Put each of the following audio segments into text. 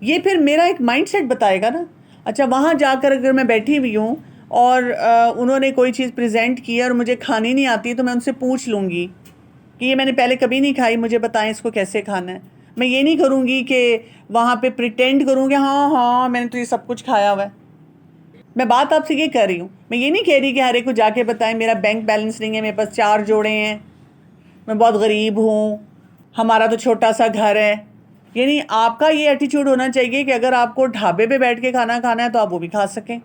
یہ پھر میرا ایک مائنڈ سیٹ بتائے گا نا. اچھا وہاں جا کر اگر میں بیٹھی ہوئی ہوں اور انہوں نے کوئی چیز پریزنٹ کی اور مجھے کھانی نہیں آتی تو میں ان سے پوچھ لوں گی کہ یہ میں نے پہلے کبھی نہیں کھائی, مجھے بتائیں اس کو کیسے کھانا ہے. میں یہ نہیں کروں گی کہ وہاں پہ پریٹینڈ کروں گی ہاں میں نے تو یہ سب کچھ کھایا ہوا ہے. میں بات آپ سے یہ کر رہی ہوں, میں یہ نہیں کہہ رہی کہ ہر ایک کو جا کے بتائیں میرا بینک بیلنس نہیں ہے, میرے پاس 4 جوڑے ہیں, میں بہت غریب ہوں, ہمارا تو چھوٹا سا گھر ہے. یعنی آپ کا یہ ایٹیچیوڈ ہونا چاہیے کہ اگر آپ کو ڈھابے پہ بیٹھ کے کھانا کھانا ہے تو آپ وہ بھی کھا سکیں,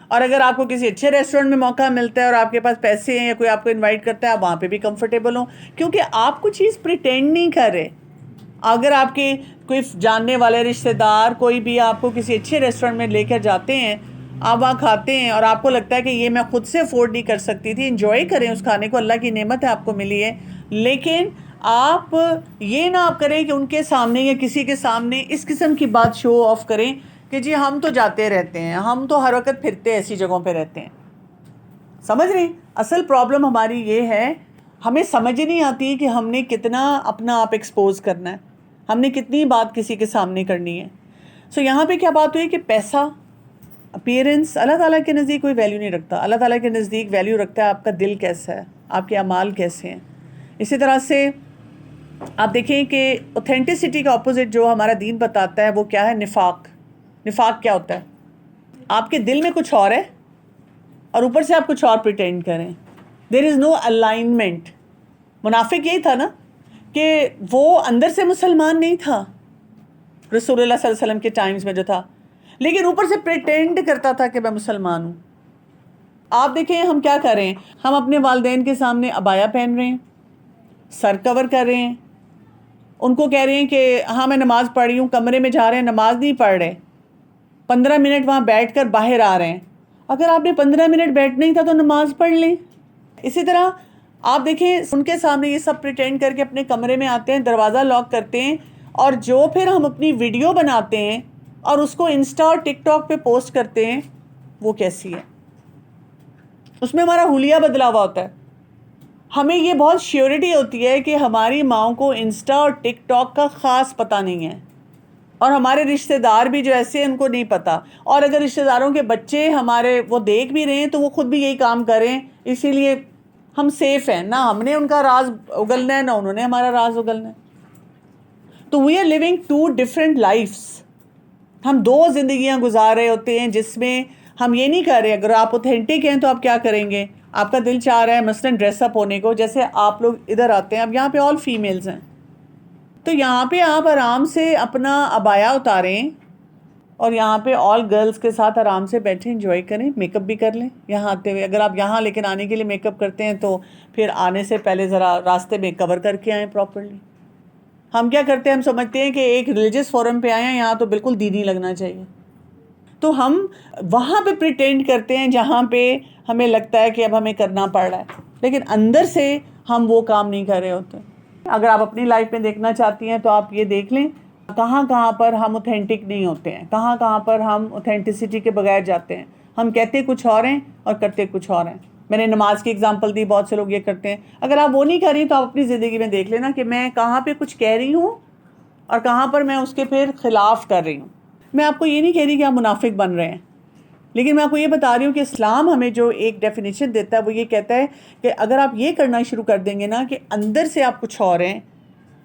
اور اگر آپ کو کسی اچھے ریسٹورینٹ میں موقع ملتا ہے اور آپ کے پاس پیسے ہیں یا کوئی آپ کو انوائٹ کرتا ہے آپ وہاں پہ بھی کمفرٹیبل ہوں, کیونکہ آپ کو چیز پریٹینڈ نہیں کر رہے. اگر آپ کے کوئی جاننے والے رشتہ دار کوئی بھی آپ کو کسی اچھے ریسٹورینٹ میں لے کر جاتے ہیں, آپ وہاں کھاتے ہیں اور آپ کو لگتا ہے کہ یہ میں خود سے افورڈ نہیں کر سکتی تھی, انجوائے کریں اس کھانے کو, اللہ کی نعمت ہے آپ کو ملی ہے, لیکن آپ یہ نہ آپ کریں کہ ان کے سامنے یا کسی کے سامنے اس قسم کی بات شو آف کریں کہ جی ہم تو جاتے رہتے ہیں, ہم تو ہر وقت پھرتے ایسی جگہوں پہ رہتے ہیں. سمجھ رہی؟ اصل پرابلم ہماری یہ ہے, ہمیں سمجھ نہیں آتی کہ ہم نے کتنا اپنا آپ ایکسپوز کرنا ہے, ہم نے کتنی بات کسی کے سامنے کرنی ہے. سو یہاں پہ کیا بات ہوئی کہ پیسہ, اپیئرنس اللہ تعالیٰ کے نزدیک کوئی ویلیو نہیں رکھتا. اللہ تعالیٰ کے نزدیک ویلیو رکھتا ہے آپ کا دل کیسا ہے, آپ کے اعمال کیسے ہیں. اسی طرح سے آپ دیکھیں کہ اوتھینٹسٹی کا اپوزٹ جو ہمارا دین بتاتا ہے وہ کیا ہے, نفاق. نفاق کیا ہوتا ہے؟ آپ کے دل میں کچھ اور ہے اور اوپر سے آپ کچھ اور پریٹینڈ کریں. دیر از نو الائنمنٹ. منافق یہی تھا نا کہ وہ اندر سے مسلمان نہیں تھا رسول اللہ صلی اللہ علیہ وسلم کے ٹائمز میں جو تھا, لیکن اوپر سے پریٹینڈ کرتا تھا کہ میں مسلمان ہوں. آپ دیکھیں ہم کیا کر رہے ہیں, ہم اپنے والدین کے سامنے عبایا پہن رہے ہیں, سر کور کر رہے ہیں, ان کو کہہ رہے ہیں کہ ہاں میں نماز پڑھ رہی ہوں, کمرے میں جا رہے ہیں نماز نہیں پڑھ رہے, 15 منٹ وہاں بیٹھ کر باہر آ رہے ہیں. اگر آپ نے 15 منٹ بیٹھنا ہی تھا تو نماز پڑھ لیں. اسی طرح آپ دیکھیں ان کے سامنے یہ سب پریٹینڈ کر کے اپنے کمرے میں آتے ہیں, دروازہ لاک کرتے ہیں, اور جو پھر ہم اپنی ویڈیو بناتے ہیں اور اس کو انسٹا اور ٹک ٹاک پہ پوسٹ کرتے ہیں وہ کیسی ہے, اس میں ہمارا حلیہ بدلا ہوا ہوتا ہے. ہمیں یہ بہت شیورٹی ہوتی ہے کہ ہماری ماؤں کو انسٹا اور ٹک ٹاک کا خاص پتہ نہیں ہے, اور ہمارے رشتہ دار بھی جو ایسے ان کو نہیں پتہ, اور اگر رشتہ داروں کے بچے ہمارے وہ دیکھ بھی رہے ہیں تو وہ خود بھی یہی کام کریں, اسی لیے ہم سیف ہیں. نہ ہم نے ان کا راز اگلنا ہے نہ انہوں نے ہمارا راز اگلنا ہے. تو we are living 2 different lives. ہم 2 زندگیاں گزار رہے ہوتے ہیں جس میں ہم یہ نہیں کر رہے. اگر آپ اوتھینٹک ہیں تو آپ کیا کریں گے, آپ کا دل چاہ رہا ہے مثلاً ڈریس اپ ہونے کو, جیسے آپ لوگ ادھر آتے ہیں, اب یہاں پہ آل فیمیلز ہیں, تو یہاں پہ آپ آرام سے اپنا عبایا اتاریں اور یہاں پہ آل گرلز کے ساتھ آرام سے بیٹھیں, انجوائے کریں, میک اپ بھی کر لیں یہاں آتے ہوئے. اگر آپ یہاں لیکن آنے کے لیے میک اپ کرتے ہیں تو پھر آنے سے پہلے ذرا راستے میں کور کر کے آئیں پراپرلی. ہم کیا کرتے ہیں, ہم سمجھتے ہیں کہ ایک ریلیجس فورم پہ آئے ہیں, یہاں تو بالکل دینی لگنا چاہیے, تو ہم وہاں پہ پریٹینڈ کرتے ہیں جہاں پہ ہمیں لگتا ہے کہ اب ہمیں کرنا پڑ رہا ہے, لیکن اندر سے ہم وہ کام نہیں کر رہے ہوتے. اگر آپ اپنی لائف میں دیکھنا چاہتی ہیں تو آپ یہ دیکھ لیں کہاں کہاں پر ہم اوتھینٹک نہیں ہوتے ہیں, کہاں کہاں پر ہم اوتھینٹسٹی کے بغیر جاتے ہیں. ہم کہتے کچھ اور ہیں اور کرتے کچھ اور ہیں. میں نے نماز کی اگزامپل دی, بہت سے لوگ یہ کرتے ہیں. اگر آپ وہ نہیں کر رہی تو آپ اپنی زندگی میں دیکھ لینا کہ میں کہاں پہ کچھ کہہ رہی ہوں اور کہاں پر میں اس کے پھر خلاف کر رہی ہوں. میں آپ کو یہ نہیں کہہ رہی کہ آپ منافق بن رہے ہیں, لیکن میں آپ کو یہ بتا رہی ہوں کہ اسلام ہمیں جو ایک ڈیفینیشن دیتا ہے وہ یہ کہتا ہے کہ اگر آپ یہ کرنا شروع کر دیں گے نا کہ اندر سے آپ کچھ اور ہیں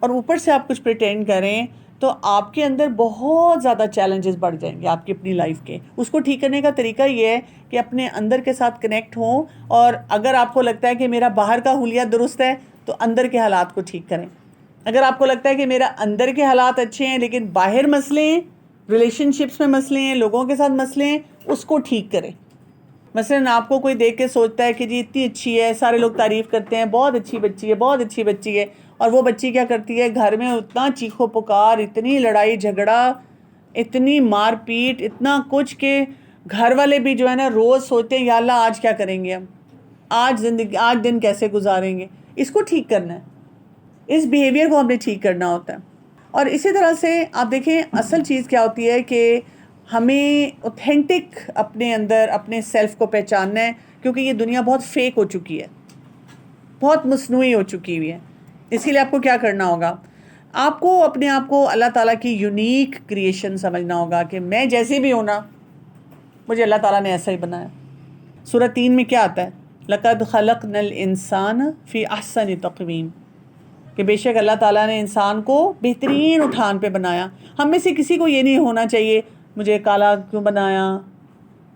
اور اوپر سے آپ کچھ پریٹینڈ کریں, تو آپ کے اندر بہت زیادہ چیلنجز بڑھ جائیں گے آپ کی اپنی لائف کے. اس کو ٹھیک کرنے کا طریقہ یہ ہے کہ اپنے اندر کے ساتھ کنیکٹ ہوں, اور اگر آپ کو لگتا ہے کہ میرا باہر کا حلیہ درست ہے تو اندر کے حالات کو ٹھیک کریں. اگر آپ کو لگتا ہے کہ میرا اندر کے حالات اچھے ہیں لیکن باہر مسئلے ہیں, ریلیشن شپس میں مسئلے ہیں, لوگوں کے ساتھ مسئلے ہیں, اس کو ٹھیک کریں. مثلاً آپ کو کوئی دیکھ کے سوچتا ہے کہ جی اتنی اچھی ہے, سارے لوگ تعریف کرتے ہیں, بہت اچھی بچی ہے, بہت اچھی بچی ہے, اور وہ بچی کیا کرتی ہے گھر میں اتنا چیخو پکار, اتنی لڑائی جھگڑا, اتنی مار پیٹ, اتنا کچھ کہ گھر والے بھی جو ہے نا روز سوچتے ہیں یا اللہ آج کیا کریں گے, ہم آج دن کیسے گزاریں گے. اس کو ٹھیک کرنا ہے, اس بیہیویئر کو ہم نے ٹھیک کرنا ہوتا ہے. اور اسی طرح سے آپ دیکھیں اصل چیز کیا ہوتی ہے کہ ہمیں اوتھینٹک اپنے اندر اپنے سیلف کو پہچاننا ہے, کیونکہ یہ دنیا بہت فیک ہو چکی ہے, بہت مصنوعی ہو چکی ہوئی ہے. اسی لیے آپ کو کیا کرنا ہوگا, آپ کو اپنے آپ کو اللہ تعالیٰ کی یونیک کریشن سمجھنا ہوگا کہ میں جیسے بھی ہوں نا، مجھے اللہ تعالیٰ نے ایسا ہی بنایا۔ سورہ 3 میں کیا آتا ہے؟ لَقَدْ خَلَقْنَا الْإِنسَانَ فِي أَحْسَنِ تَقْوِيمٍ، کہ بے شک اللہ تعالیٰ نے انسان کو بہترین اٹھان پہ بنایا۔ ہم میں سے کسی کو یہ نہیں ہونا چاہیے مجھے کالا کیوں بنایا،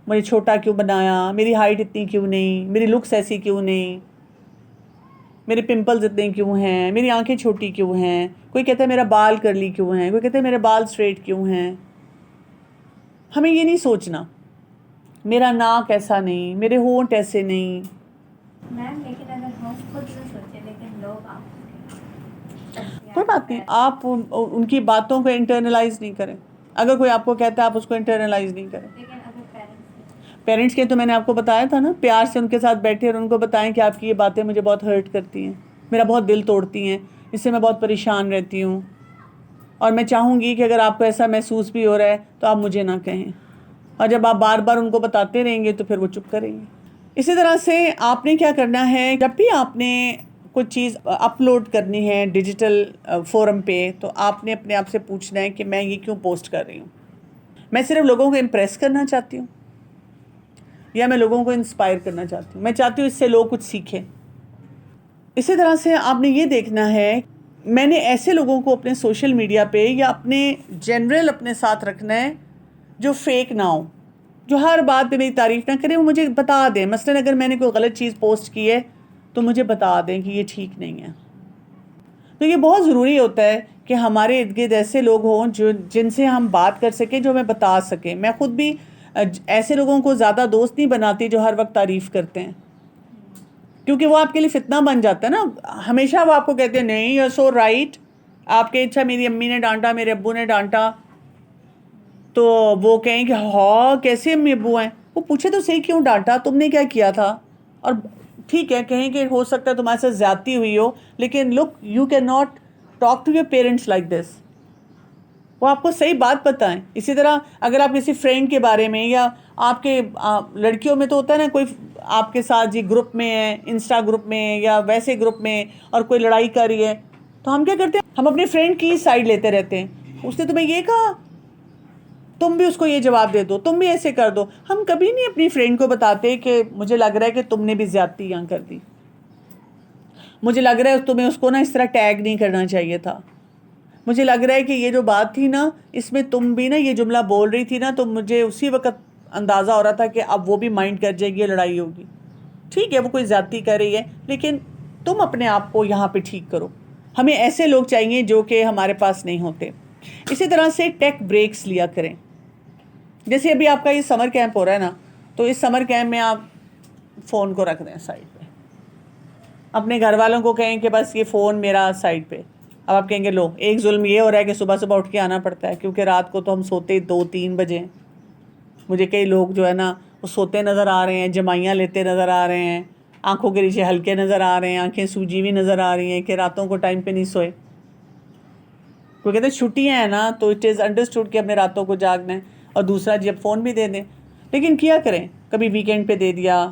مجھے چھوٹا کیوں بنایا، میری ہائٹ اتنی کیوں نہیں، میری لکس ایسی کیوں نہیں، میرے پمپلز اتنے کیوں ہیں، میری آنکھیں چھوٹی کیوں ہیں، کوئی کہتا ہے میرا بال کرلی کیوں ہیں، کوئی کہتا ہے میرے بال اسٹریٹ کیوں ہیں۔ ہمیں یہ نہیں سوچنا میرا ناک ایسا نہیں، میرے ہونٹ ایسے نہیں۔ میم لیکن اگر ہم خود سے سوچیں لیکن لوگ آپ کوئی بات نہیں، آپ ان کی باتوں کو انٹرنلائز نہیں کریں۔ اگر کوئی آپ کو کہتا ہے آپ اس کو انٹرنلائز نہیں کریں۔ لیکن اگر پیرنٹس کے تو میں نے آپ کو بتایا تھا نا، پیار سے ان کے ساتھ بیٹھے اور ان کو بتائیں کہ آپ کی یہ باتیں مجھے بہت ہرٹ کرتی ہیں، میرا بہت دل توڑتی ہیں، اس سے میں بہت پریشان رہتی ہوں، اور میں چاہوں گی کہ اگر آپ کو ایسا محسوس بھی ہو رہا ہے تو آپ مجھے نہ کہیں۔ اور جب آپ بار بار ان کو بتاتے رہیں گے تو پھر وہ چپ کریں گے۔ اسی طرح سے آپ نے کیا کرنا ہے، جب بھی آپ نے کوئی چیز اپلوڈ کرنی ہے ڈیجیٹل فورم پہ، تو آپ نے اپنے آپ سے پوچھنا ہے کہ میں یہ کیوں پوسٹ کر رہی ہوں؟ میں صرف لوگوں کو امپریس کرنا چاہتی ہوں یا میں لوگوں کو انسپائر کرنا چاہتی ہوں؟ میں چاہتی ہوں اس سے لوگ کچھ سیکھیں۔ اسی طرح سے آپ نے یہ دیکھنا ہے، میں نے ایسے لوگوں کو اپنے سوشل میڈیا پہ یا اپنے جنرل اپنے ساتھ رکھنا ہے جو فیک نہ ہو، جو ہر بات پہ میری تعریف نہ کریں، وہ مجھے بتا دیں۔ مثلاً اگر میں نے کوئی غلط چیز پوسٹ کی ہے تو مجھے بتا دیں کہ یہ ٹھیک نہیں ہے۔ تو یہ بہت ضروری ہوتا ہے کہ ہمارے ارد گرد ایسے لوگ ہوں جن سے ہم بات کر سکیں، جو ہمیں بتا سکیں۔ میں خود بھی ایسے لوگوں کو زیادہ دوست نہیں بناتی جو ہر وقت تعریف کرتے ہیں، کیونکہ وہ آپ کے لیے فتنہ بن جاتا ہے نا۔ ہمیشہ وہ آپ کو کہتے ہیں نہیں یو آر سو رائٹ، آپ کے اچھا میری امی نے ڈانٹا، میرے ابو نے ڈانٹا، تو وہ کہیں کہ ہاں کیسے امی ابو ہیں؟ وہ پوچھے تو صحیح کیوں ڈانٹا، تم نے کیا کیا تھا؟ اور ٹھیک ہے کہیں کہ ہو سکتا ہے تمہارے ساتھ زیادتی ہوئی ہو، لیکن look you can not talk to your parents like this. وہ آپ کو صحیح بات بتائیں۔ اسی طرح اگر آپ کسی فرینڈ کے بارے میں، یا آپ کے لڑکیوں میں تو ہوتا ہے نا، کوئی آپ کے ساتھ جی گروپ میں ہے، انسٹا گروپ میں یا ویسے گروپ میں، اور کوئی لڑائی کر رہی ہے، تو ہم کیا کرتے ہیں، ہم اپنے فرینڈ کی سائڈ لیتے رہتے ہیں۔ اس نے تمہیں یہ کہا، تم بھی اس کو یہ جواب دے دو، تم بھی ایسے کر دو۔ ہم کبھی نہیں اپنی فرینڈ کو بتاتے کہ مجھے لگ رہا ہے کہ تم نے بھی زیادتی یہاں کر دی، مجھے لگ رہا ہے تمہیں اس کو نا اس طرح ٹیگ نہیں کرنا چاہیے تھا، مجھے لگ رہا ہے کہ یہ جو بات تھی نا، اس میں تم بھی نا یہ جملہ بول رہی تھی نا، تو مجھے اسی وقت اندازہ ہو رہا تھا کہ اب وہ بھی مائنڈ کر جائے گی، یہ لڑائی ہوگی۔ ٹھیک ہے وہ کوئی زیادتی کر رہی ہے، لیکن تم اپنے آپ کو یہاں پہ ٹھیک کرو۔ ہمیں ایسے لوگ چاہیے جو کہ ہمارے پاس نہیں ہوتے۔ اسی طرح سے ٹیک بریکس لیا کریں۔ جیسے ابھی آپ کا یہ سمر کیمپ ہو رہا ہے نا، تو اس سمر کیمپ میں آپ فون کو رکھ دیں سائڈ پہ، اپنے گھر والوں کو کہیں کہ بس یہ فون میرا سائڈ پہ۔ اب آپ کہیں گے لو، ایک ظلم یہ ہو رہا ہے کہ صبح صبح اٹھ کے آنا پڑتا ہے، کیونکہ رات کو تو ہم سوتے 2-3 بجے۔ مجھے کئی لوگ جو ہے نا وہ سوتے نظر آ رہے ہیں، جمائیاں لیتے نظر آ رہے ہیں، آنکھوں کے نیچے ہلکے نظر آ رہے ہیں، آنکھیں سوجی ہوئی نظر آ رہی ہیں کہ راتوں کو ٹائم پہ نہیں سوئے۔ کوئی کہتے ہیں چھٹیاں ہیں نا تو اٹ از انڈرسٹوڈ کہ اپنے راتوں کو جاگنا ہے، اور دوسرا جب فون بھی دے دیں، لیکن کیا کریں، کبھی ویکینڈ پہ دے دیا،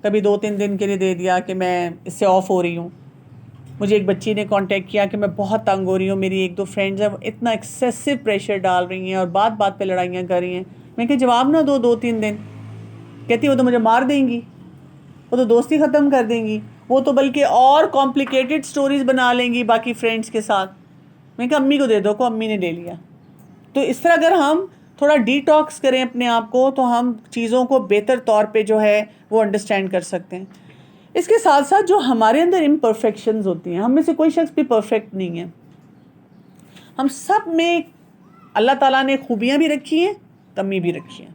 کبھی 2-3 دن کے لیے دے دیا کہ میں اس سے آف ہو رہی ہوں۔ مجھے ایک بچی نے کانٹیکٹ کیا کہ میں بہت تنگ ہو رہی ہوں، میری 1-2 فرینڈز ہیں وہ اتنا ایکسیسو پریشر ڈال رہی ہیں اور بات بات پہ لڑائیاں کر رہی ہیں۔ میں کہ جواب نہ دو 2-3 دن۔ کہتی وہ تو مجھے مار دیں گی، وہ تو دوستی ختم کر دیں گی، وہ تو بلکہ اور کمپلیکیٹڈ سٹوریز بنا لیں گی باقی فرینڈز کے ساتھ۔ میں کہا امی کو دے دو، کو امی نے لے لیا۔ تو اس طرح اگر ہم تھوڑا ڈی ٹاکس کریں اپنے آپ کو، تو ہم چیزوں کو بہتر طور پہ جو ہے وہ انڈرسٹینڈ کر سکتے ہیں۔ اس کے ساتھ ساتھ جو ہمارے اندر امپرفیکشنز ہوتی ہیں، ہم میں سے کوئی شخص بھی پرفیکٹ نہیں ہے، ہم سب میں اللہ تعالیٰ نے خوبیاں بھی رکھی ہیں، کمی بھی رکھی ہیں۔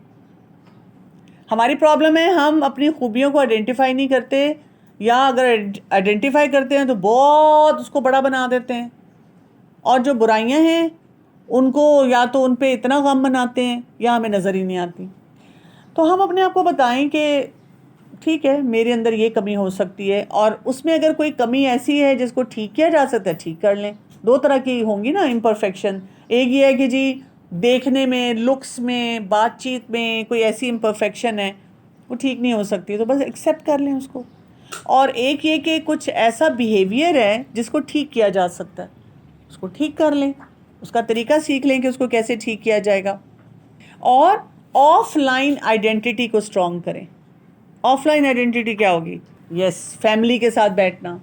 ہماری پرابلم ہے ہم اپنی خوبیوں کو آئیڈینٹیفائی نہیں کرتے، یا اگر آئیڈینٹیفائی کرتے ہیں تو بہت اس کو بڑا بنا دیتے ہیں، اور جو برائیاں ہیں ان کو یا تو ان پہ اتنا غم مناتے ہیں یا ہمیں نظر ہی نہیں آتی۔ تو ہم اپنے آپ کو بتائیں کہ ٹھیک ہے میرے اندر یہ کمی ہو سکتی ہے، اور اس میں اگر کوئی کمی ایسی ہے جس کو ٹھیک کیا جا سکتا ہے ٹھیک کر لیں۔ 2 طرح کی ہوں گی نا امپرفیکشن، ایک یہ ہے کہ جی دیکھنے میں، لکس میں، بات چیت میں کوئی ایسی امپرفیکشن ہے وہ ٹھیک نہیں ہو سکتی، تو بس ایکسیپٹ کر لیں اس کو۔ اور ایک یہ کہ کچھ ایسا بیہیویئر ہے جس کو ٹھیک کیا جا سکتا ہے، اس کو ٹھیک کر لیں, اس کا طریقہ سیکھ لیں کہ اس کو کیسے ٹھیک کیا جائے گا. اور آف لائن آئیڈینٹی کو اسٹرانگ کریں. آف لائن آئیڈینٹی کیا ہوگی؟ یس, فیملی کے ساتھ بیٹھنا,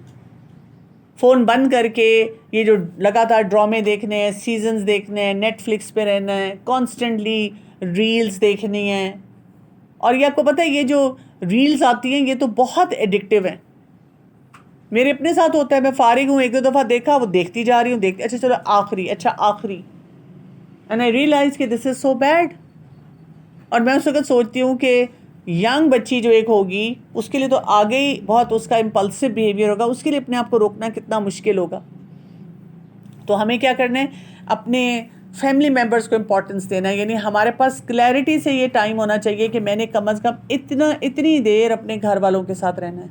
فون بند کر کے یہ جو لگاتار ڈرامے دیکھنے ہیں, سیزنز دیکھنے ہیں, نیٹ فلکس پہ رہنا ہے, کانسٹنٹلی ریلز دیکھنی ہیں. اور یہ آپ کو پتہ ہے یہ جو ریلز آتی ہیں یہ تو بہت ایڈکٹیو ہیں. میرے اپنے ساتھ ہوتا ہے, میں فارغ ہوں, ایک دو دفعہ دیکھا, وہ دیکھتی جا رہی ہوں, دیکھتی, اچھا چلو آخری, اینڈ آئی ریئلائز کہ دس از سو بیڈ. اور میں اس وقت سوچتی ہوں کہ ینگ بچی جو ایک ہوگی اس کے لیے تو آگے ہی بہت اس کا امپلسو بیہیویئر ہوگا, اس کے لیے اپنے آپ کو روکنا کتنا مشکل ہوگا. تو ہمیں کیا کرنا ہے, اپنے فیملی ممبرس کو امپورٹنس دینا ہے. یعنی ہمارے پاس کلیئرٹی سے یہ ٹائم ہونا چاہیے کہ میں نے کم از کم اتنی دیر اپنے گھر والوں کے ساتھ رہنا ہے,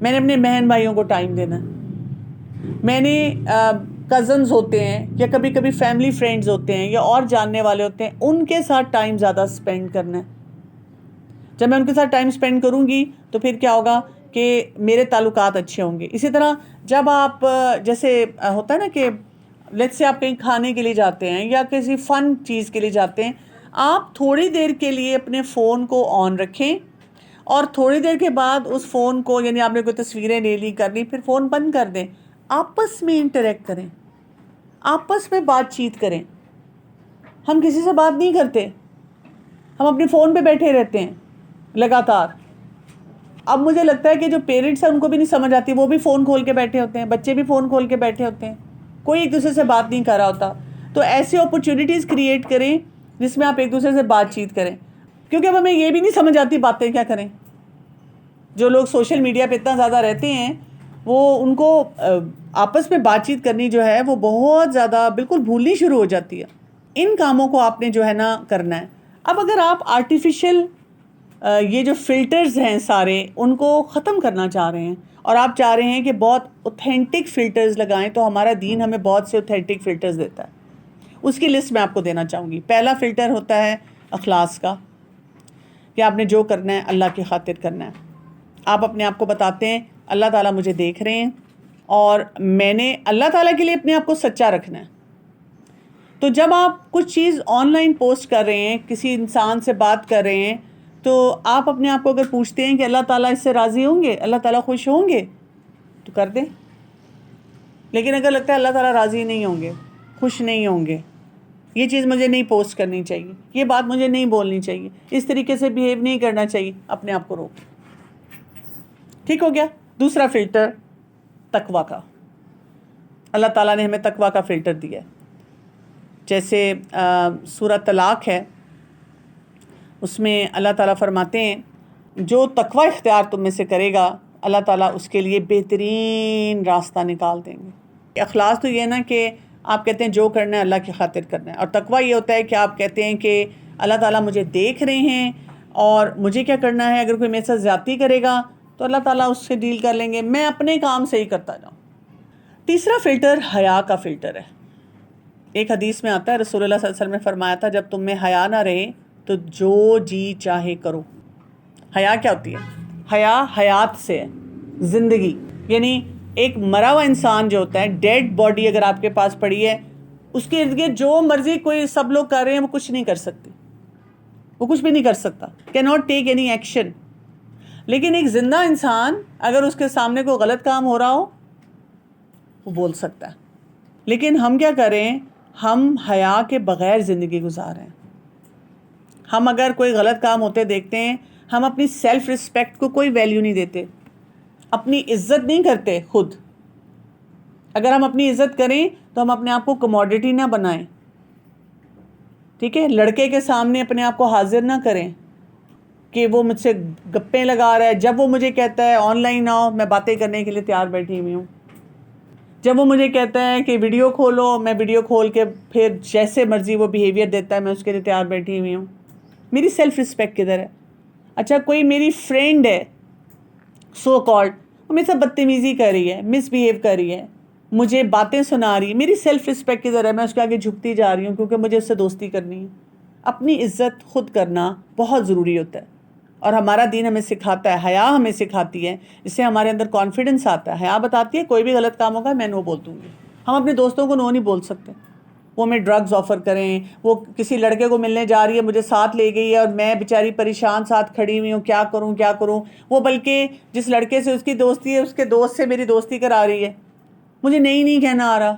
میں نے اپنے بہن بھائیوں کو ٹائم دینا ہے, میں نے کزنز ہوتے ہیں یا کبھی کبھی فیملی فرینڈز ہوتے ہیں یا اور جاننے والے ہوتے ہیں, ان کے ساتھ ٹائم زیادہ اسپینڈ کرنا ہے. جب میں ان کے ساتھ ٹائم اسپینڈ کروں گی تو پھر کیا ہوگا کہ میرے تعلقات اچھے ہوں گے. اسی طرح جب آپ جیسے ہوتا ہے نا کہ لیٹس سے آپ کہیں کھانے کے لیے جاتے ہیں یا کسی فن چیز کے لیے جاتے ہیں, آپ تھوڑی دیر کے لیے اپنے فون کو آن رکھیں اور تھوڑی دیر کے بعد اس فون کو, یعنی آپ نے کوئی تصویریں لے لی, کر لی, پھر فون بند کر دیں. آپس میں انٹریکٹ کریں, آپس میں بات چیت کریں. ہم کسی سے بات نہیں کرتے, ہم اپنے فون پہ بیٹھے رہتے ہیں لگاتار. اب مجھے لگتا ہے کہ جو پیرنٹس ہیں ان کو بھی نہیں سمجھ آتی, وہ بھی فون کھول کے بیٹھے ہوتے ہیں, بچے بھی فون کھول کے بیٹھے ہوتے ہیں, کوئی ایک دوسرے سے بات نہیں کر رہا ہوتا. تو ایسی اپرچونیٹیز کریٹ کریں جس میں آپ ایک دوسرے سے بات چیت کریں, کیونکہ اب ہمیں یہ بھی نہیں سمجھ آتی باتیں کیا کریں. جو لوگ سوشل میڈیا پہ اتنا زیادہ رہتے ہیں وہ ان کو آپس میں بات چیت کرنی جو ہے وہ بہت زیادہ بالکل بھولنی شروع ہو جاتی ہے. ان کاموں کو آپ نے جو ہے نا کرنا ہے. اب اگر آپ آرٹیفیشل یہ جو فلٹرز ہیں سارے ان کو ختم کرنا چاہ رہے ہیں اور آپ چاہ رہے ہیں کہ بہت اوتھینٹک فلٹرز لگائیں, تو ہمارا دین ہمیں بہت سے اوتھینٹک فلٹرز دیتا ہے. اس کی لسٹ میں آپ کو دینا چاہوں گی. پہلا فلٹر ہوتا ہے اخلاص کا, کہ آپ نے جو کرنا ہے اللہ کی خاطر کرنا ہے. آپ اپنے آپ کو بتاتے ہیں اللہ تعالیٰ مجھے دیکھ رہے ہیں اور میں نے اللہ تعالیٰ کے لیے اپنے آپ کو سچا رکھنا ہے. تو جب آپ کچھ چیز آن لائن پوسٹ کر رہے ہیں, کسی انسان سے بات کر رہے ہیں, تو آپ اپنے آپ کو اگر پوچھتے ہیں کہ اللہ تعالیٰ اس سے راضی ہوں گے, اللہ تعالیٰ خوش ہوں گے, تو کر دیں. لیکن اگر لگتا ہے اللہ تعالیٰ راضی نہیں ہوں گے, خوش نہیں ہوں گے, یہ چیز مجھے نہیں پوسٹ کرنی چاہیے, یہ بات مجھے نہیں بولنی چاہیے, اس طریقے سے بیہیو نہیں کرنا چاہیے, اپنے آپ کو روک. ٹھیک ہو گیا. دوسرا فلٹر تقویٰ کا. اللہ تعالیٰ نے ہمیں تقویٰ کا فلٹر دیا ہے. جیسے سورہ طلاق ہے, اس میں اللہ تعالیٰ فرماتے ہیں جو تقویٰ اختیار تم میں سے کرے گا اللہ تعالیٰ اس کے لیے بہترین راستہ نکال دیں گے. اخلاص تو یہ ہے نا کہ آپ کہتے ہیں جو کرنا ہے اللہ کی خاطر کرنا ہے, اور تقویٰ یہ ہوتا ہے کہ آپ کہتے ہیں کہ اللہ تعالیٰ مجھے دیکھ رہے ہیں اور مجھے کیا کرنا ہے, اگر کوئی میرے ساتھ زیادتی کرے گا تو اللہ تعالیٰ اس سے ڈیل کر لیں گے, میں اپنے کام سے ہی کرتا جاؤں. تیسرا فلٹر حیا کا فلٹر ہے. ایک حدیث میں آتا ہے رسول اللہ صلی اللہ علیہ وسلم نے فرمایا تھا جب تم میں حیا نہ رہے تو جو جی چاہے کرو. حیا کیا ہوتی ہے؟ حیا حیات سے ہے, زندگی. یعنی ایک مرا ہوا انسان جو ہوتا ہے, ڈیڈ باڈی اگر آپ کے پاس پڑی ہے, اس کے ارد گرد جو مرضی کوئی سب لوگ کر رہے ہیں وہ کچھ نہیں کر سکتے, وہ کچھ بھی نہیں کر سکتا, کی ناٹ ٹیک اینی ایکشن. لیکن ایک زندہ انسان اگر اس کے سامنے کوئی غلط کام ہو رہا ہو وہ بول سکتا ہے. لیکن ہم کیا کر رہے ہیں, ہم حیا کے بغیر زندگی گزار رہے ہیں. ہم اگر کوئی غلط کام ہوتے دیکھتے ہیں, ہم اپنی سیلف رسپیکٹ کو کوئی ویلیو نہیں دیتے, اپنی عزت نہیں کرتے خود. اگر ہم اپنی عزت کریں تو ہم اپنے آپ کو کموڈٹی نہ بنائیں, ٹھیک ہے. لڑکے کے سامنے اپنے آپ کو حاضر نہ کریں کہ وہ مجھ سے گپیں لگا رہا ہے. جب وہ مجھے کہتا ہے آن لائن آؤ, میں باتیں کرنے کے لیے تیار بیٹھی ہوئی ہوں. جب وہ مجھے کہتا ہے کہ ویڈیو کھولو, میں ویڈیو کھول کے پھر جیسے مرضی وہ بیہیویئر دیتا ہے میں اس کے لیے تیار بیٹھی ہوئی ہوں. میری سیلف رسپیکٹ کدھر ہے؟ اچھا کوئی میری فرینڈ ہے سو کالڈ, وہ میرے ساتھ بدتمیزی کر رہی ہے, مس بیہیو کر رہی ہے, مجھے باتیں سنا رہی ہے, میری سیلف رسپیکٹ کدھر ہے؟ میں اس کے آگے جھکتی جا رہی ہوں کیونکہ مجھے اس سے دوستی کرنی ہے. اپنی عزت خود کرنا بہت ضروری ہوتا ہے, اور ہمارا دین ہمیں سکھاتا ہے, حیا ہمیں سکھاتی ہے, اس سے ہمارے اندر کانفیڈنس آتا ہے. حیا بتاتی ہے کوئی بھی غلط کام ہوگا میں نو بول دوں گی, ہم اپنے دوستوں کو نو نہیں بول سکتے. وہ ہمیں ڈرگز آفر کریں, وہ کسی لڑکے کو ملنے جا رہی ہے, مجھے ساتھ لے گئی ہے اور میں بیچاری پریشان ساتھ کھڑی ہوئی ہوں, کیا کروں. وہ بلکہ جس لڑکے سے اس کی دوستی ہے اس کے دوست سے میری دوستی کرا رہی ہے, مجھے نہیں کہنا آ رہا.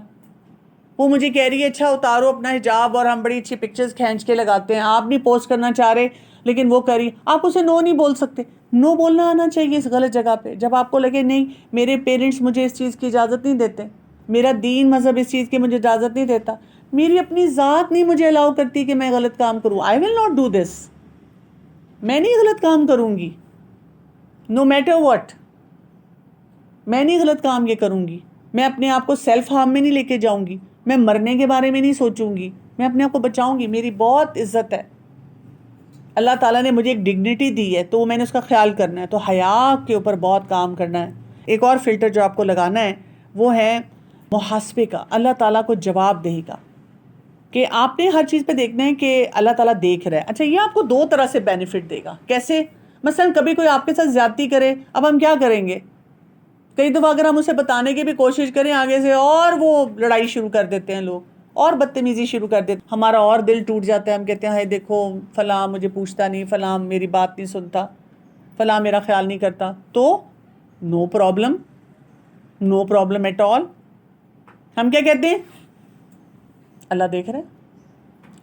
وہ مجھے کہہ رہی ہے اچھا اتارو اپنا حجاب اور ہم بڑی اچھی پکچرز کھینچ کے لگاتے ہیں, آپ نہیں پوسٹ کرنا چاہ رہے لیکن وہ کری, آپ اسے نو نہیں بول سکتے. نو بولنا آنا چاہیے اس غلط جگہ پہ, جب آپ کو لگے نہیں میرے پیرنٹس مجھے اس چیز کی اجازت نہیں دیتے, میرا دین مذہب اس چیز کی مجھے اجازت نہیں دیتا, میری اپنی ذات نہیں مجھے الاؤ کرتی کہ میں غلط کام کروں, آئی ول ناٹ ڈو دس. میں نہیں غلط کام کروں گی, نو میٹر واٹ. میں نہیں غلط کام یہ کروں گی. میں اپنے آپ کو سیلف ہارم میں نہیں لے کے جاؤں گی, میں مرنے کے بارے میں نہیں سوچوں گی, میں اپنے آپ کو بچاؤں گی. میری بہت عزت ہے, اللہ تعالیٰ نے مجھے ایک ڈگنیٹی دی ہے تو میں نے اس کا خیال کرنا ہے, تو حیا کے اوپر بہت کام کرنا ہے. ایک اور فلٹر جو آپ کو لگانا ہے وہ ہے محاسبے کا, اللہ تعالیٰ کو جواب دہی کا, کہ آپ نے ہر چیز پہ دیکھنا ہے کہ اللہ تعالیٰ دیکھ رہا ہے. اچھا یہ آپ کو دو طرح سے بینیفٹ دے گا. کیسے؟ مثلا کبھی کوئی آپ کے ساتھ زیادتی کرے, اب ہم کیا کریں گے؟ کئی دفعہ اگر ہم اسے بتانے کی بھی کوشش کریں آگے سے اور وہ لڑائی شروع کر دیتے ہیں لوگ, اور بدتمیزی شروع کر دیتے, ہمارا اور دل ٹوٹ جاتا ہے. ہم کہتے ہیں ہائے دیکھو فلاں مجھے پوچھتا نہیں, فلاں میری بات نہیں سنتا, فلاں میرا خیال نہیں کرتا. تو نو پرابلم ایٹ آل. ہم کیا کہتے ہیں؟ اللہ دیکھ رہا ہے.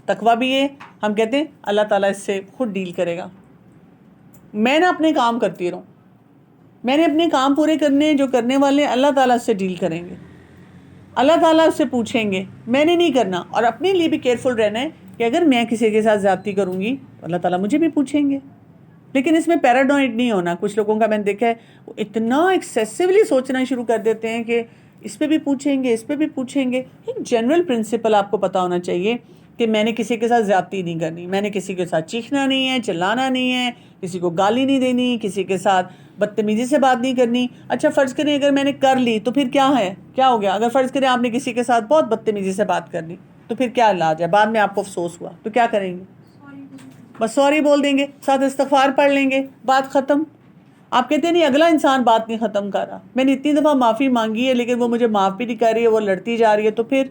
تقویٰ بھی ہے, ہم کہتے ہیں اللہ تعالیٰ اس سے خود ڈیل کرے گا. میں نہ اپنے کام کرتی رہوں, میں نے اپنے کام پورے کرنے ہیں, جو کرنے والے ہیں اللہ تعالیٰ سے ڈیل کریں گے, اللہ تعالیٰ اس سے پوچھیں گے, میں نے نہیں کرنا. اور اپنے لیے بھی کیئرفل رہنا ہے کہ اگر میں کسی کے ساتھ زیادتی کروں گی تو اللہ تعالیٰ مجھے بھی پوچھیں گے. لیکن اس میں پیراڈوئڈ نہیں ہونا. کچھ لوگوں کا میں نے دیکھا ہے وہ اتنا ایکسیسولی سوچنا شروع کر دیتے ہیں کہ اس پہ بھی پوچھیں گے, اس پہ بھی پوچھیں گے. ایک جنرل پرنسپل آپ کو پتہ ہونا چاہیے کہ میں نے کسی کے ساتھ زیادتی نہیں کرنی, میں نے کسی کے ساتھ چیخنا نہیں ہے, چلانا نہیں ہے, کسی کو گالی نہیں دینی, کسی کے ساتھ بدتمیزی سے بات نہیں کرنی. اچھا فرض کریں اگر میں نے کر لی تو پھر کیا ہے, کیا ہو گیا؟ اگر فرض کریں آپ نے کسی کے ساتھ بہت بدتمیزی سے بات کر لی تو پھر کیا علاج ہے؟ بعد میں آپ کو افسوس ہوا تو کیا کریں گے؟ بس سوری بول دیں گے, ساتھ استغفار پڑھ لیں گے, بات ختم. آپ کہتے ہیں نہیں اگلا انسان بات نہیں ختم کر رہا, میں نے اتنی دفعہ معافی مانگی ہے لیکن وہ مجھے معاف بھی نہیں کر رہی ہے, وہ لڑتی جا رہی ہے, تو پھر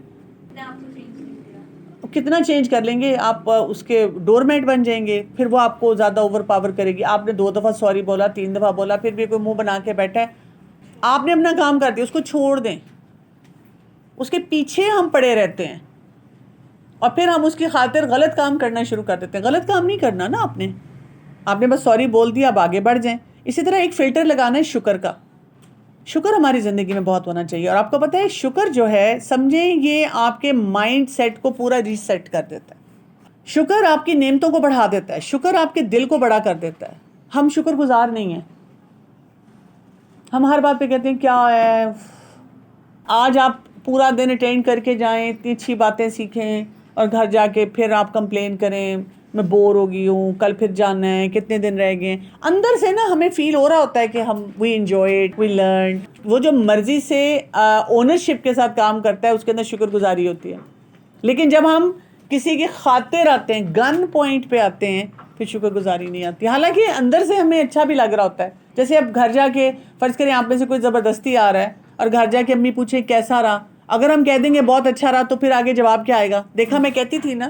کتنا چینج کر لیں گے آپ؟ اس کے ڈور میٹ بن جائیں گے, پھر وہ آپ کو زیادہ اوور پاور کرے گی. آپ نے 2 دفعہ سوری بولا, 3 دفعہ بولا, پھر بھی کوئی منہ بنا کے بیٹھا ہے, آپ نے اپنا کام کر دیا, اس کو چھوڑ دیں. اس کے پیچھے ہم پڑے رہتے ہیں اور پھر ہم اس کی خاطر غلط کام کرنا شروع کر دیتے ہیں. غلط کام نہیں کرنا نا آپ نے بس سوری بول دیا, اب آگے بڑھ جائیں. اسی طرح ایک فلٹر لگانا ہے شکر کا. شکر ہماری زندگی میں بہت ہونا چاہیے. اور آپ کو پتہ ہے شکر جو ہے سمجھیں یہ آپ کے مائنڈ سیٹ کو پورا ریسیٹ کر دیتا ہے. شکر آپ کی نعمتوں کو بڑھا دیتا ہے, شکر آپ کے دل کو بڑا کر دیتا ہے. ہم شکر گزار نہیں ہیں. ہم ہر بات پہ کہتے ہیں کیا ہے. آج آپ پورا دن اٹینڈ کر کے جائیں, اتنی اچھی باتیں سیکھیں, اور گھر جا کے پھر آپ کمپلین کریں میں بور ہو گئی ہوں, کل پھر جانا ہے, کتنے دن رہ گئے. اندر سے نا ہمیں فیل ہو رہا ہوتا ہے کہ ہم وی انجوائے اٹ, وی لرن. وہ جو مرضی سے اونرشپ کے ساتھ کام کرتا ہے اس کے اندر شکر گزاری ہوتی ہے. لیکن جب ہم کسی کی خاطر آتے ہیں, گن پوائنٹ پہ آتے ہیں, پھر شکر گزاری نہیں آتی. حالانکہ اندر سے ہمیں اچھا بھی لگ رہا ہوتا ہے. جیسے اب گھر جا کے فرض کریں آپ میں سے کوئی زبردستی آ رہا ہے اور گھر جا کے امی پوچھیں کیسا رہا, اگر ہم کہہ دیں گے بہت اچھا رہا تو پھر آگے جواب کیا آئے گا؟ دیکھا میں کہتی تھی نا.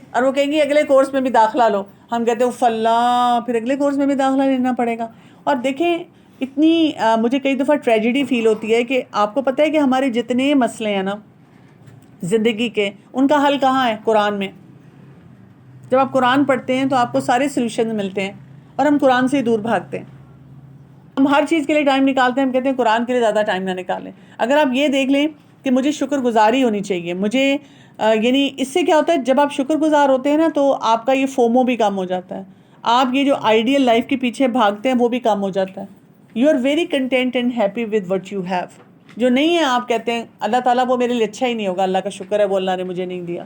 اور وہ کہیں گی اگلے کورس میں بھی داخلہ لو. ہم کہتے ہیں فلاں پھر اگلے کورس میں بھی داخلہ لینا پڑے گا. اور دیکھیں اتنی مجھے کئی دفعہ ٹریجڈی فیل ہوتی ہے کہ آپ کو پتہ ہے کہ ہمارے جتنے مسئلے ہیں نا زندگی کے, ان کا حل کہاں ہے؟ قرآن میں. جب آپ قرآن پڑھتے ہیں تو آپ کو سارے سلوشن ملتے ہیں, اور ہم قرآن سے ہی دور بھاگتے ہیں. ہم ہر چیز کے لیے ٹائم نکالتے ہیں, ہم کہتے ہیں قرآن کے لیے زیادہ ٹائم نہ نکالیں. اگر آپ یہ دیکھ لیں کہ مجھے شکر گزاری ہونی چاہیے, مجھے یعنی اس سے کیا ہوتا ہے جب آپ شکر گزار ہوتے ہیں نا تو آپ کا یہ فومو بھی کم ہو جاتا ہے. آپ یہ جو آئیڈیل لائف کے پیچھے بھاگتے ہیں وہ بھی کم ہو جاتا ہے. You are very content and happy with what you have. جو نہیں ہے آپ کہتے ہیں اللہ تعالیٰ وہ میرے لیے اچھا ہی نہیں ہوگا, اللہ کا شکر ہے وہ اللہ نے مجھے نہیں دیا,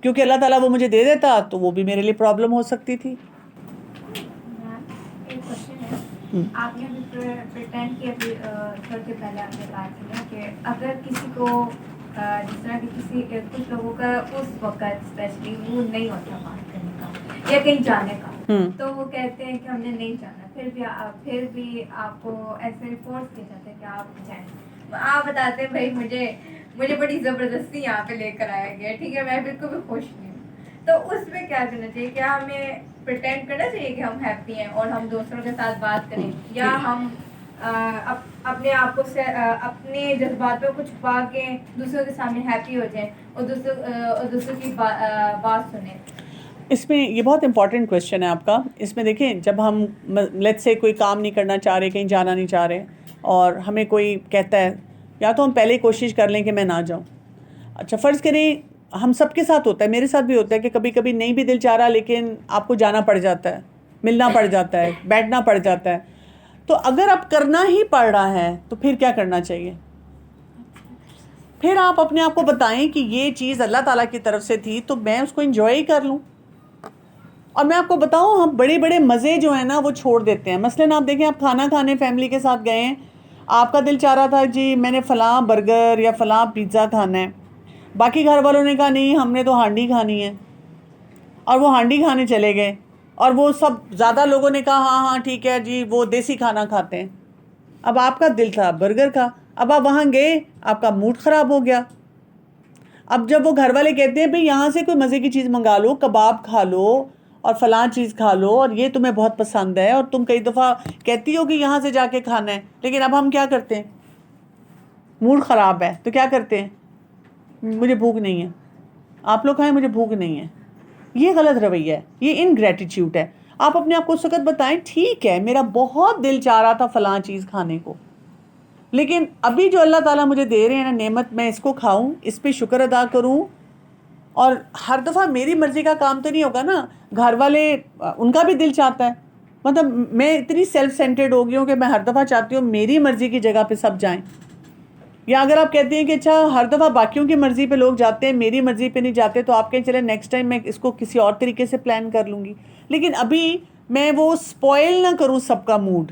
کیونکہ اللہ تعالیٰ وہ مجھے دے دیتا تو وہ بھی میرے لیے پرابلم ہو سکتی تھی. ایک کوشچن ہے, آپ نے ابھی پریٹینڈ کی ابھی تھوڑے دیر پہلے آپ نے بات کی ہے کہ اگر کسی کو جس طرح کہ کچھ لوگوں کا اس وقت اسپیشلی موڈ نہیں ہوتا بات کرنے کا یا کہیں جانے کا, تو وہ کہتے ہیں کہ ہم نے نہیں جانا, پھر بھی آپ کو ایسے فورس کیا جاتا ہے کہ آپ جائیں. آپ بتاتے ہیں بھائی مجھے بڑی زبردستی یہاں پہ لے کر آیا گیا, ٹھیک ہے, میں بالکل بھی خوش نہیں ہوں. تو اس میں کیا کرنا چاہیے؟ کیا ہمیں پریٹینڈ کرنا چاہیے کہ ہم ہیپی ہیں اور ہم دوسروں کے ساتھ بات کریں, یا ہم اپنے آپ کو اپنے جذباتوں کو چھپا کے دوسروں کے سامنے ہیپی ہو جائیں اور دوسروں کی بات سنیں؟ اس میں یہ بہت امپورٹنٹ کویشچن ہے آپ کا. اس میں دیکھیں, جب ہم لیٹس سے کوئی کام نہیں کرنا چاہ رہے, کہیں جانا نہیں چاہ رہے, اور ہمیں کوئی کہتا ہے, یا تو ہم پہلے کوشش کر لیں کہ میں نہ جاؤں. اچھا فرض کریں, ہم سب کے ساتھ ہوتا ہے, میرے ساتھ بھی ہوتا ہے کہ کبھی کبھی نہیں بھی دل چاہ رہا, لیکن آپ کو جانا پڑ جاتا ہے, ملنا پڑ جاتا ہے, بیٹھنا پڑ جاتا ہے. تو اگر اب کرنا ہی پڑ رہا ہے تو پھر کیا کرنا چاہیے؟ پھر آپ اپنے آپ کو بتائیں کہ یہ چیز اللہ تعالیٰ کی طرف سے تھی تو میں اس کو انجوائے ہی کر لوں. اور میں آپ کو بتاؤں, ہم بڑے بڑے مزے جو ہیں نا وہ چھوڑ دیتے ہیں. مثلاً آپ دیکھیں, آپ کھانا کھانے فیملی کے ساتھ گئے ہیں, آپ کا دل چاہ رہا تھا جی میں نے فلاں برگر یا فلاں پیزا کھانا ہے, باقی گھر والوں نے کہا نہیں ہم نے تو ہانڈی کھانی ہے, اور وہ ہانڈی کھانے چلے گئے, اور وہ سب زیادہ لوگوں نے کہا ہاں ہاں ٹھیک ہے جی وہ دیسی کھانا کھاتے ہیں. اب آپ کا دل تھا برگر کا, اب آپ وہاں گئے, آپ کا موڈ خراب ہو گیا. اب جب وہ گھر والے کہتے ہیں بھئی یہاں سے کوئی مزے کی چیز منگا لو, کباب کھا لو اور فلاں چیز کھا لو, اور یہ تمہیں بہت پسند ہے, اور تم کئی دفعہ کہتی ہو کہ یہاں سے جا کے کھانا ہے, لیکن اب ہم کیا کرتے ہیں؟ موڈ خراب ہے تو کیا کرتے ہیں؟ مجھے بھوک نہیں ہے, آپ لوگ کھائیں, مجھے بھوک نہیں ہے. یہ غلط رویہ ہے, یہ انگریٹیٹیوڈ ہے. آپ اپنے آپ کو اس وقت بتائیں ٹھیک ہے میرا بہت دل چاہ رہا تھا فلاں چیز کھانے کو, لیکن ابھی جو اللہ تعالیٰ مجھے دے رہے ہیں نا نعمت, میں اس کو کھاؤں, اس پہ شکر ادا کروں. اور ہر دفعہ میری مرضی کا کام تو نہیں ہوگا نا, گھر والے ان کا بھی دل چاہتا ہے. مطلب میں اتنی سیلف سینٹرڈ ہو گئی ہوں کہ میں ہر دفعہ چاہتی ہوں میری مرضی کی جگہ پہ سب جائیں. یا اگر آپ کہتے ہیں کہ اچھا ہر دفعہ باقیوں کی مرضی پہ لوگ جاتے ہیں, میری مرضی پہ نہیں جاتے, تو آپ کہیں چلے نیکسٹ ٹائم میں اس کو کسی اور طریقے سے پلان کر لوں گی, لیکن ابھی میں وہ سپوائل نہ کروں سب کا موڈ,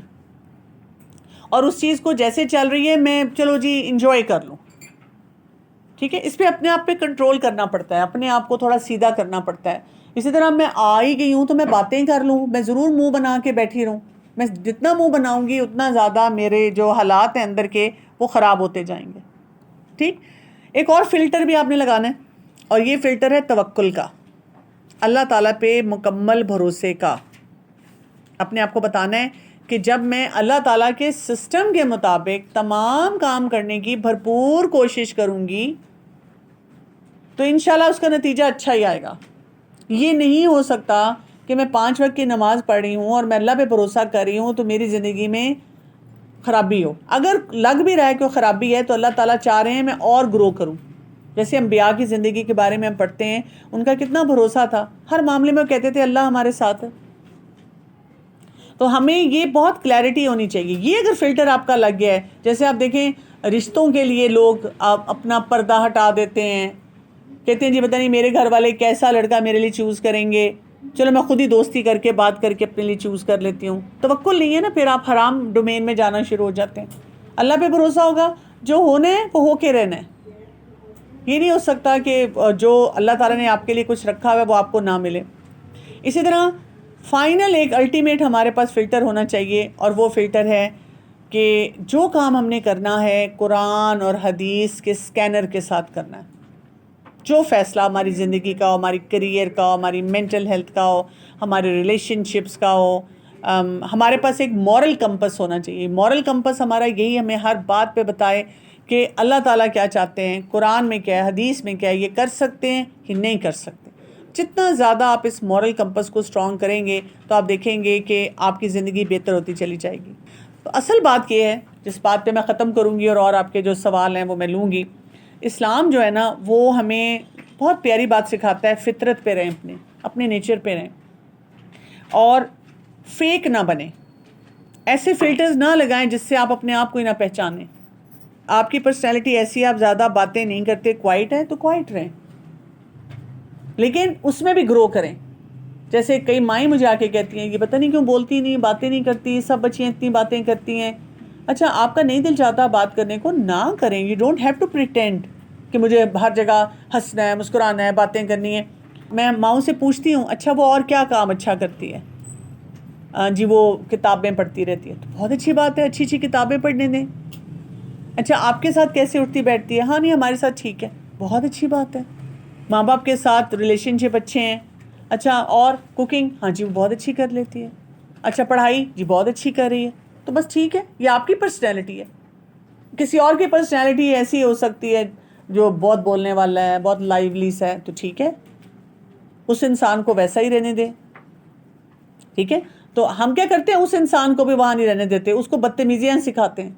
اور اس چیز کو جیسے چل رہی ہے میں چلو جی انجوائے کر لوں. ٹھیک ہے, اس پہ اپنے آپ پہ کنٹرول کرنا پڑتا ہے, اپنے آپ کو تھوڑا سیدھا کرنا پڑتا ہے. اسی طرح میں آ ہی گئی ہوں تو میں باتیں کر لوں, میں ضرور منہ بنا کے بیٹھی رہوں. میں جتنا منہ بناؤں گی اتنا زیادہ میرے جو حالات ہیں اندر کے وہ خراب ہوتے جائیں گے. ٹھیک, ایک اور فلٹر بھی آپ نے لگانا ہے, اور یہ فلٹر ہے توکل کا, اللہ تعالیٰ پہ مکمل بھروسے کا. اپنے آپ کو بتانا ہے کہ جب میں اللہ تعالیٰ کے سسٹم کے مطابق تمام کام کرنے کی بھرپور کوشش کروں گی تو انشاءاللہ اس کا نتیجہ اچھا ہی آئے گا. یہ نہیں ہو سکتا کہ میں 5 وقت کی نماز پڑھ رہی ہوں اور میں اللہ پہ بھروسہ کر رہی ہوں تو میری زندگی میں خرابی ہو. اگر لگ بھی رہا ہے کہ خرابی ہے تو اللہ تعالیٰ چاہ رہے ہیں میں اور گرو کروں. جیسے انبیاء کی زندگی کے بارے میں ہم پڑھتے ہیں, ان کا کتنا بھروسہ تھا, ہر معاملے میں وہ کہتے تھے اللہ ہمارے ساتھ ہے. تو ہمیں یہ بہت کلیئرٹی ہونی چاہیے. یہ اگر فلٹر آپ کا لگ گیا ہے, جیسے آپ دیکھیں رشتوں کے لیے لوگ اپنا پردہ ہٹا دیتے ہیں, کہتے ہیں جی پتہ نہیں میرے گھر والے کیسا لڑکا میرے لیے چوز کریں گے, چلو میں خود ہی دوستی کر کے بات کر کے اپنے لیے چوز کر لیتی ہوں. توکل نہیں ہے نا, پھر آپ حرام ڈومین میں جانا شروع ہو جاتے ہیں. اللہ پہ بھروسہ ہوگا, جو ہونا ہے وہ ہو کے رہنا ہے. یہ نہیں ہو سکتا کہ جو اللہ تعالیٰ نے آپ کے لیے کچھ رکھا ہوا ہے وہ آپ کو نہ ملے. اسی طرح فائنل ایک الٹیمیٹ ہمارے پاس فلٹر ہونا چاہیے, اور وہ فلٹر ہے کہ جو کام ہم نے کرنا ہے قرآن اور حدیث کے سکینر کے ساتھ کرنا ہے. جو فیصلہ ہماری زندگی کا ہو, ہماری کریئر کا ہو, ہماری مینٹل ہیلتھ کا ہو, ہمارے ریلیشن شپس کا ہو, ہمارے پاس ایک مورل کمپس ہونا چاہیے. مورل کمپس ہمارا یہی ہمیں ہر بات پہ بتائے کہ اللہ تعالیٰ کیا چاہتے ہیں, قرآن میں کیا ہے, حدیث میں کیا ہے, یہ کر سکتے ہیں کہ نہیں کر سکتے. جتنا زیادہ آپ اس مورل کمپس کو اسٹرانگ کریں گے تو آپ دیکھیں گے کہ آپ کی زندگی بہتر ہوتی چلی جائے گی. تو اصل بات یہ ہے جس بات پہ میں ختم کروں گی, اور آپ کے جو سوال ہیں وہ میں لوں گی. اسلام جو ہے نا وہ ہمیں بہت پیاری بات سکھاتا ہے, فطرت پہ رہیں, اپنے نیچر پہ رہیں, اور فیک نہ بنیں. ایسے فلٹرز نہ لگائیں جس سے آپ اپنے آپ کو ہی نہ پہچانیں. آپ کی پرسنالٹی ایسی ہے, آپ زیادہ باتیں نہیں کرتے, کوائٹ ہے تو کوائٹ رہیں, لیکن اس میں بھی گرو کریں. جیسے کئی مائیں مجھے آ کے کہتی ہیں یہ پتہ نہیں کیوں بولتی نہیں, باتیں نہیں کرتی, سب بچیاں اتنی باتیں کرتی ہیں. اچھا آپ کا نہیں دل چاہتا بات کرنے کو, نہ کریں. You don't have to pretend کہ مجھے ہر جگہ ہنسنا ہے, مسکرانا ہے, باتیں کرنی ہے. میں ماؤں سے پوچھتی ہوں اچھا وہ اور کیا کام اچھا کرتی ہے, جی وہ کتابیں پڑھتی رہتی ہے. تو بہت اچھی بات ہے, اچھی اچھی کتابیں پڑھنے دیں. اچھا آپ کے ساتھ کیسے اٹھتی بیٹھتی ہے؟ ہاں نہیں ہمارے ساتھ ٹھیک ہے، بہت اچھی بات ہے. ماں باپ کے ساتھ ریلیشن شپ اچھے ہیں. اچھا اور کوکنگ؟ ہاں جی وہ بہت اچھی کر لیتی ہے. اچھا پڑھائی؟ جی بہت اچھی کر رہی ہے. تو بس ٹھیک ہے، یہ آپ کی پرسنالٹی ہے. کسی اور کی پرسنالٹی ایسی ہو سکتی ہے جو بہت بولنے والا ہے، بہت لائیولی سا ہے، تو ٹھیک ہے اس انسان کو ویسا ہی رہنے دیں. ٹھیک ہے، تو ہم کیا کرتے ہیں، اس انسان کو بھی وہاں نہیں رہنے دیتے، اس کو بدتمیزیاں سکھاتے ہیں.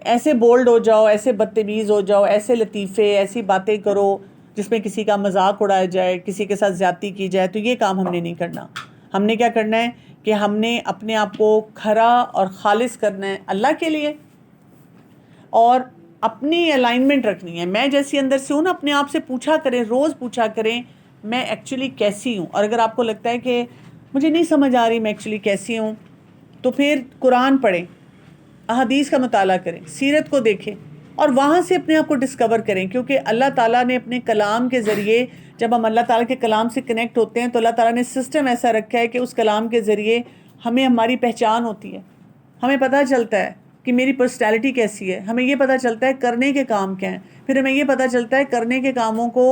ایسے بولڈ ہو جاؤ، ایسے بدتمیز ہو جاؤ، ایسے لطیفے، ایسی باتیں کرو جس میں کسی کا مذاق اڑایا جائے، کسی کے ساتھ زیادتی کی جائے. تو یہ کام ہم نے نہیں کرنا. ہم نے کیا کرنا ہے کہ ہم نے اپنے آپ کو کھرا اور خالص کرنا ہے اللہ کے لیے، اور اپنی الائنمنٹ رکھنی ہے. میں جیسی اندر سے ہوں نا، اپنے آپ سے پوچھا کریں، روز پوچھا کریں میں ایکچولی کیسی ہوں. اور اگر آپ کو لگتا ہے کہ مجھے نہیں سمجھ آ رہی میں ایکچولی کیسی ہوں، تو پھر قرآن پڑھیں، احادیث کا مطالعہ کریں، سیرت کو دیکھیں، اور وہاں سے اپنے آپ کو ڈسکور کریں. کیونکہ اللہ تعالیٰ نے اپنے کلام کے ذریعے، جب ہم اللہ تعالیٰ کے کلام سے کنیکٹ ہوتے ہیں تو اللہ تعالیٰ نے سسٹم ایسا رکھا ہے کہ اس کلام کے ذریعے ہمیں ہماری پہچان ہوتی ہے. ہمیں پتہ چلتا ہے کہ میری پرسنالٹی کیسی ہے، ہمیں یہ پتہ چلتا ہے کرنے کے کام کیا ہیں، پھر ہمیں یہ پتہ چلتا ہے کرنے کے کاموں کو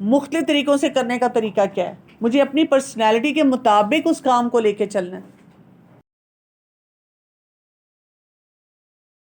مختلف طریقوں سے کرنے کا طریقہ کیا ہے. مجھے اپنی پرسنالٹی کے مطابق اس کام کو لے کے چلنا ہے.